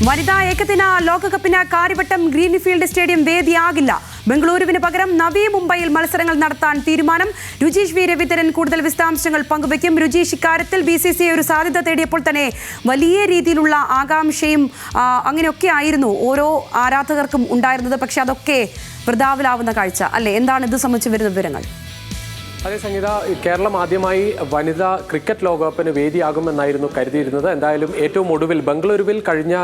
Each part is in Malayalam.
വനിതാ ഏകദിന ലോകകപ്പിന് കാര്യവട്ടം ഗ്രീൻഫീൽഡ് സ്റ്റേഡിയം വേദിയാകില്ല. ബംഗളൂരുവിന് പകരം നവി മുംബൈയിൽ മത്സരങ്ങൾ നടത്താൻ തീരുമാനം. രുചീഷ് വി രവിധരൻ കൂടുതൽ വിശദാംശങ്ങൾ പങ്കുവയ്ക്കും. രുചീഷ്, ഇക്കാര്യത്തിൽ BCCI ഒരു സാധ്യത തേടിയപ്പോൾ തന്നെ വലിയ രീതിയിലുള്ള ആകാംക്ഷയും അങ്ങനെയൊക്കെ ആയിരുന്നു ഓരോ ആരാധകർക്കും ഉണ്ടായിരുന്നത്. പക്ഷെ അതൊക്കെ വൃഥാവിലാവുന്ന കാഴ്ച അല്ലേ? എന്താണ് ഇത് സംബന്ധിച്ച് വരുന്ന വിവരങ്ങൾ? അതേ സംഗീത, കേരളം ആദ്യമായി വനിതാ ക്രിക്കറ്റ് ലോകകപ്പിന് വേദിയാകുമെന്നായിരുന്നു കരുതിയിരുന്നത്. എന്തായാലും ഏറ്റവും ഒടുവിൽ ബംഗളൂരുവിൽ കഴിഞ്ഞ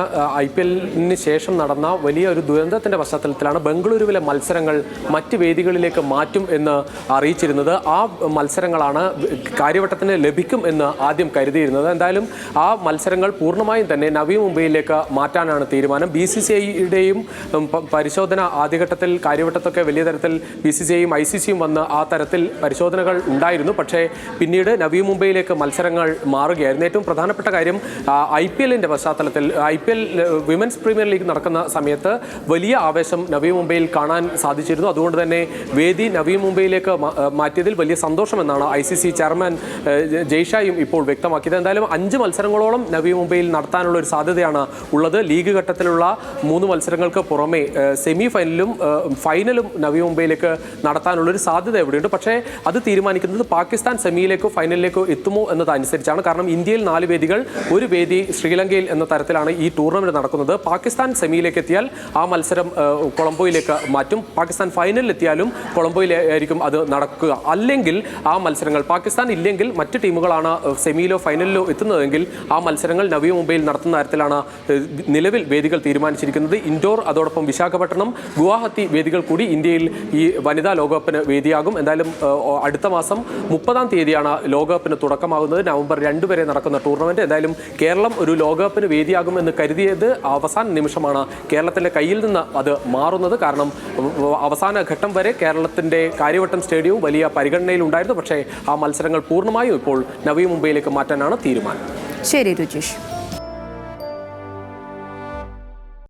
IPL-ന് ശേഷം നടന്ന വലിയ ഒരു ദുരന്തത്തിന്റെ പശ്ചാത്തലത്തിലാണ് ബംഗളൂരുവിലെ മത്സരങ്ങൾ മറ്റ് വേദികളിലേക്ക് മാറ്റും എന്ന് അറിയിച്ചിരുന്നത്. ആ മത്സരങ്ങളാണ് കാര്യവട്ടത്തിന് ലഭിക്കും എന്ന് ആദ്യം കരുതിയിരുന്നത്. എന്തായാലും ആ മത്സരങ്ങൾ പൂർണ്ണമായും തന്നെ നവി മുംബൈയിലേക്ക് മാറ്റാനാണ് തീരുമാനം. BCCI-യുടെയും പരിശോധന ആദ്യഘട്ടത്തിൽ കാര്യവട്ടത്തൊക്കെ വലിയ തരത്തിൽ BCCI-യും ICC-യും വന്ന് ആ തരത്തിൽ പരിശോധനകൾ ഉണ്ടായിരുന്നു. പക്ഷേ പിന്നീട് നവി മുംബൈയിലേക്ക് മത്സരങ്ങൾ മാറുകയായിരുന്നു. ഏറ്റവും പ്രധാനപ്പെട്ട കാര്യം IPL-ന്റെ പശ്ചാത്തലത്തിൽ IPL വിമൻസ് പ്രീമിയർ ലീഗ് നടക്കുന്ന സമയത്ത് വലിയ ആവേശം നവി മുംബൈയിൽ കാണാൻ സാധിച്ചിരുന്നു. അതുകൊണ്ട് തന്നെ വേദി നവി മുംബൈയിലേക്ക് മാറ്റിയതിൽ വലിയ സന്തോഷമെന്നാണ് ICC ചെയർമാൻ ജയ്ഷായും ഇപ്പോൾ വ്യക്തമാക്കിയത്. എന്തായാലും 5 മത്സരങ്ങളോളം നവി മുംബൈയിൽ നടത്താനുള്ള ഒരു സാധ്യതയാണ് ഉള്ളത്. ലീഗ് ഘട്ടത്തിലുള്ള 3 മത്സരങ്ങൾക്ക് പുറമെ സെമി ഫൈനലും ഫൈനലും നവി മുംബൈയിലേക്ക് നടത്താനുള്ളൊരു സാധ്യത എവിടെയുണ്ട്. പക്ഷേ അത് തീരുമാനിക്കുന്നത് പാകിസ്ഥാൻ സെമിയിലേക്കോ ഫൈനലിലേക്കോ എത്തുമോ എന്നതനുസരിച്ചാണ്. കാരണം ഇന്ത്യയിൽ 4 വേദികൾ, ഒരു വേദി ശ്രീലങ്കയിൽ എന്ന തരത്തിലാണ് ഈ ടൂർണമെന്റ് നടക്കുന്നത്. പാകിസ്ഥാൻ സെമിയിലേക്ക് എത്തിയാൽ ആ മത്സരം കൊളംബോയിലേക്ക് മാറ്റും. പാകിസ്ഥാൻ ഫൈനലിൽ എത്തിയാലും കൊളംബോയിലായിരിക്കും അത് നടക്കുക. അല്ലെങ്കിൽ ആ മത്സരങ്ങൾ പാകിസ്ഥാൻ ഇല്ലെങ്കിൽ മറ്റ് ടീമുകളാണ് സെമിയിലോ ഫൈനലിലോ എത്തുന്നതെങ്കിൽ ആ മത്സരങ്ങൾ നവി മുംബൈയിൽ നടത്തുന്ന തരത്തിലാണ് നിലവിൽ വേദികൾ തീരുമാനിച്ചിരിക്കുന്നത്. ഇൻഡോർ, അതോടൊപ്പം വിശാഖപട്ടണം, ഗുവാഹത്തി വേദികൾ കൂടി ഇന്ത്യയിൽ ഈ വനിതാ ലോകകപ്പിന് വേദിയാകും. എന്തായാലും അടുത്ത മാസം 30-ാം തീയതിയാണ് ലോകകപ്പിന് തുടക്കമാകുന്നത്. നവംബർ 2 വരെ നടക്കുന്ന ടൂർണമെന്റ്. എന്തായാലും കേരളം ഒരു ലോകകപ്പിന് വേദിയാകുമെന്ന് കരുതിയത് അവസാന നിമിഷമാണ് കേരളത്തിന്റെ കയ്യിൽ നിന്ന് അത് മാറുന്നത്. കാരണം അവസാന ഘട്ടം വരെ കേരളത്തിന്റെ കാര്യവട്ടം സ്റ്റേഡിയവും വലിയ പരിഗണനയിലുണ്ടായിരുന്നു. പക്ഷേ ആ മത്സരങ്ങൾ പൂർണ്ണമായും ഇപ്പോൾ നവി മുംബൈയിലേക്ക് മാറ്റാനാണ് തീരുമാനം. ശരി രുചീഷ്.